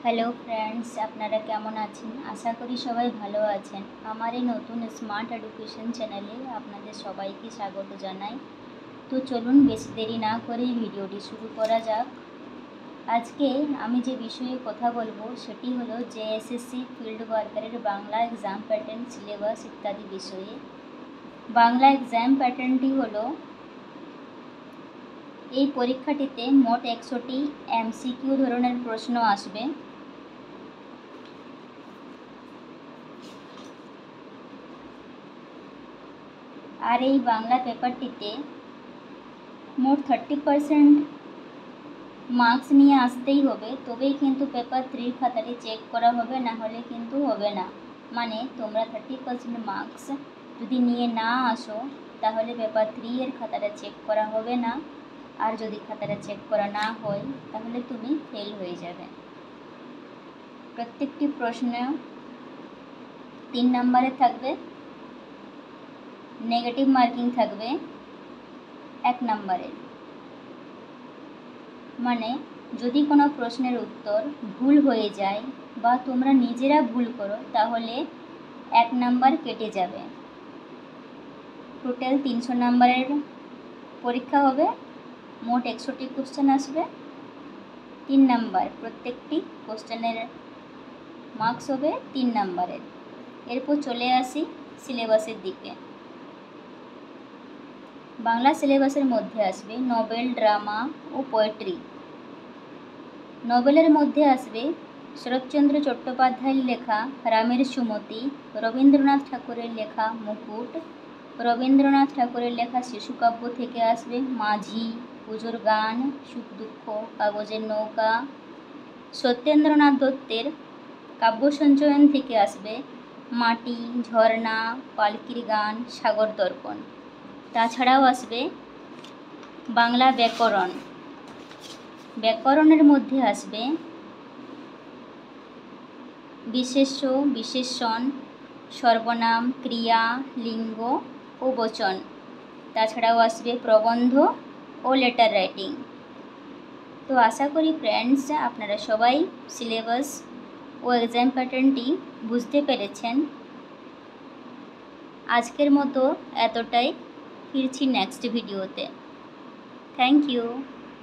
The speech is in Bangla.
হ্যালো ফ্রেন্ডস, আপনারা কেমন আছেন? আশা করি সবাই ভালো আছেন। আমার এই নতুন স্মার্ট এডুকেশন চ্যানেলে আপনাদের সবাইকে স্বাগত জানাই। তো চলুন বেশি দেরি না করে ভিডিওটি শুরু করা যাক। আজকে আমি যে বিষয়ে কথা বলবো সেটি হলো জেএসএসসি ফিল্ড ওয়ার্কারের বাংলা এক্সাম প্যাটার্ন, সিলেবাস ইত্যাদি বিষয়ে। বাংলা এক্সাম প্যাটার্নটি হলো, এই পরীক্ষাটিতে মোট 100টি এমসিকিউ ধরনের প্রশ্ন আসবে। আর এই বাংলা পেপারটিতে মোট 30% মার্কস নিয়ে আসতেই হবে, তবেই কিন্তু পেপার 3 খাতাটি চেক করা হবে, না হলে কিন্তু হবে না। মানে তোমরা 30% মার্কস যদি নিয়ে না আসো তাহলে পেপার 3 এর খাতাটা চেক করা হবে না। আর যদি খাতাটা চেক করা না হয় তাহলে তুমি ফেল হয়ে যাবে। প্রত্যেকটি প্রশ্ন 3 নম্বরে থাকবে, নেগেটিভ মার্কিং থাকবে 1 নম্বরের। মানে যদি কোনো প্রশ্নের উত্তর ভুল হয়ে যায় বা তোমরা নিজেরা ভুল করো তাহলে 1 নাম্বার কেটে যাবে। টোটাল 300 নাম্বারের পরীক্ষা হবে, মোট 100টি কোশ্চেন আসবে, 3 নাম্বার প্রত্যেকটি কোশ্চেনের মার্কস হবে 3 নাম্বারের। এরপর চলে আসি সিলেবাসের দিকে। বাংলা সিলেবাসের মধ্যে আসবে নভেল, ড্রামা ও পোয়েট্রি। নভেলের মধ্যে আসবে শরৎচন্দ্র চট্টোপাধ্যায়ের লেখা রামের সুমতি, রবীন্দ্রনাথ ঠাকুরের লেখা মুকুট, রবীন্দ্রনাথ ঠাকুরের লেখা শিশুকাব্য থেকে আসবে মাঝি, পুজোর গান, সুখ দুঃখ, কাগজের নৌকা। সত্যেন্দ্রনাথ দত্তের কাব্য সঞ্চয়ন থেকে আসবে মাটি, ঝর্ণা, পালকির গান, সাগর দর্পণ। তাছাড়াও আসবে বাংলা ব্যাকরণ। ব্যাকরণের মধ্যে আসবে বিশেষ্য, বিশেষণ, সর্বনাম, ক্রিয়া, লিঙ্গ ও বচন। তাছাড়াও আসবে প্রবন্ধ ও লেটার রাইটিং। তো আশা করি ফ্রেন্ডস আপনারা সবাই সিলেবাস ও এক্সাম প্যাটার্নটি বুঝতে পেরেছেন। আজকের মতো এতটাই, ফিরছি নেক্সট ভিডিওতে। Thank you.